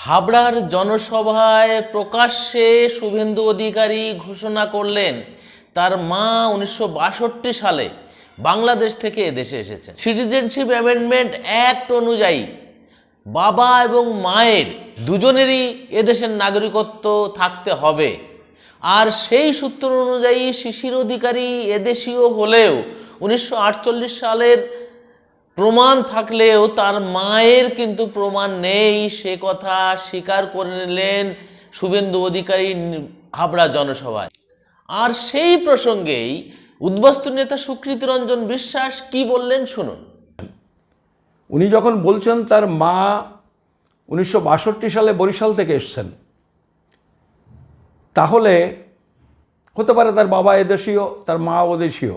হাবড়ার জনসভায় প্রকাশ্যে শুভেন্দু অধিকারী ঘোষণা করলেন তার মা 1962 সালে বাংলাদেশ থেকে এদেশে এসেছেন। সিটিজেনশিপ অ্যামেন্ডমেন্ট অ্যাক্ট অনুযায়ী বাবা এবং মায়ের দুজনেরই এদেশের নাগরিকত্ব থাকতে হবে। আর সেই সূত্র অনুযায়ী শিশির অধিকারী এদেশীয় হলেও 1948 সালের প্রমাণ থাকলেও তার মায়ের কিন্তু প্রমাণ নেই, সে কথা স্বীকার করে নিলেন শুভেন্দু অধিকারী হাবড়া জনসভায়। আর সেই প্রসঙ্গেই উদ্বাস্তু নেতা সুকৃতি রঞ্জন বিশ্বাস কি বললেন শুনুন। উনি যখন বলছেন তার মা 1962 সালে বরিশাল থেকে এসছেন, তাহলে হতে পারে তার বাবা এদেশীয়, তার মা ওদেশীয়,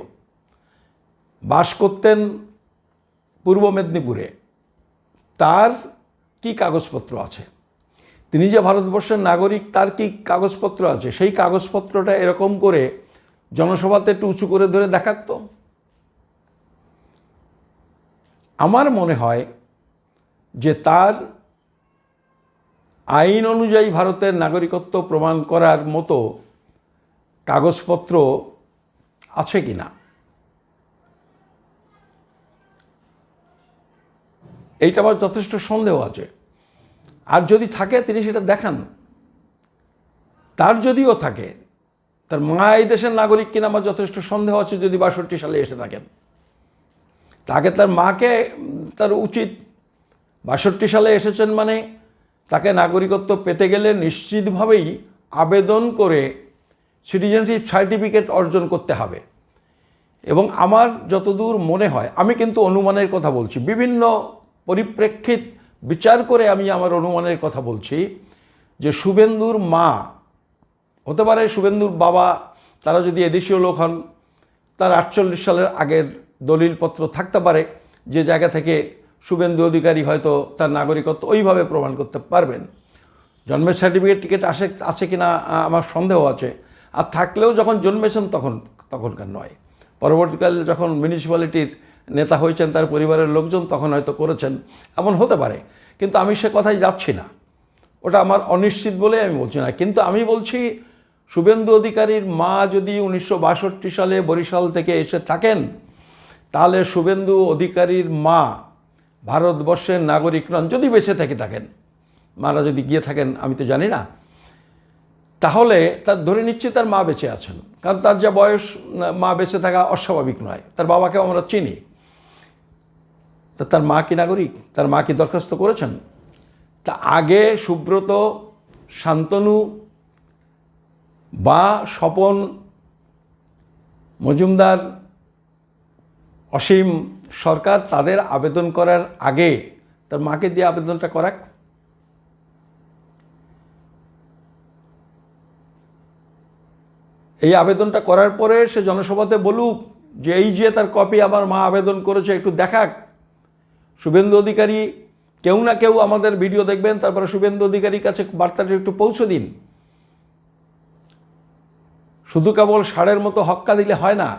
বাস করতেন পূর্ব মেদিনীপুরে। তার কি কাগজপত্র আছে, তিনি যে ভারতবর্ষের নাগরিক তার কি কাগজপত্র আছে, সেই কাগজপত্রটা এরকম করে জনসভাতে একটু উঁচু করে ধরে দেখাতো। আমার মনে হয় যে তার আইন অনুযায়ী ভারতের নাগরিকত্ব প্রমাণ করার মতো কাগজপত্র আছে কি না, এইটা আমার যথেষ্ট সন্দেহ আছে। আর যদি থাকে তিনি সেটা দেখান। তার যদিও থাকে, তার মা এই দেশের নাগরিক কিনা আমার যথেষ্ট সন্দেহ আছে। যদি 62 সালে এসে থাকেন, তাকে তার মাকে তার উচিত 62 সালে এসেছেন মানে তাকে নাগরিকত্ব পেতে গেলে নিশ্চিতভাবেই আবেদন করে সিটিজেনশিপ সার্টিফিকেট অর্জন করতে হবে। এবং আমার যতদূর মনে হয়, আমি কিন্তু অনুমানের কথা বলছি, বিভিন্ন পরিপ্রেক্ষিত বিচার করে আমি আমার অনুমানের কথা বলছি, যে শুভেন্দুর মা হতে পারে, শুভেন্দুর বাবা তারা যদি এদেশীয় লোক হন, তার 48 সালের আগের দলিলপত্র থাকতে পারে, যে জায়গা থেকে শুভেন্দু অধিকারী হয়তো তার নাগরিকত্ব ওইভাবে প্রমাণ করতে পারবেন। জন্মের সার্টিফিকেট টিকিট আছে কি না আমার সন্দেহ আছে। আর থাকলেও যখন জন্মেছেন তখনকার নয়, পরবর্তীকালে যখন মিউনিসিপ্যালিটির নেতা হয়েছেন তার পরিবারের লোকজন তখন হয়তো করেছেন, এমন হতে পারে। কিন্তু আমি সে কথাই যাচ্ছি না, ওটা আমার অনিশ্চিত বলে আমি বলছি না। কিন্তু আমি বলছি শুভেন্দু অধিকারীর মা যদি 1962 সালে বরিশাল থেকে এসে থাকেন, তাহলে শুভেন্দু অধিকারীর মা ভারতবর্ষের নাগরিক নন। যদি বেঁচে থাকেন, মারা যদি গিয়ে থাকেন আমি তো জানি না, তাহলে তার ধরে নিচ্ছি তার মা বেঁচে আছেন। কারণ তার যা বয়স, মা বেঁচে থাকা অস্বাভাবিক নয়। তার বাবাকেও আমরা চিনি। তা তার মা কি নাগরিক? তার মা কি দরখাস্ত করেছেন? তা আগে সুব্রত, শান্তনু বা স্বপন মজুমদার, অসীম সরকার তাদের আবেদন করার আগে তার মাকে দিয়ে আবেদনটা করাক। এই আবেদনটা করার পরে সে জনসভাতে বলুক যে এই যে তার কপি আমার মা আবেদন করেছে, একটু দেখাক। শুভেন্দু অধিকারী, কেউ না কেউ আমাদের ভিডিও দেখবেন, তারপরে শুভেন্দু অধিকারীর কাছে বার্তাটা একটু পৌঁছে দিন। শুধু কেবল ষাঁড়ের মতো হক্কা দিলে হয় না।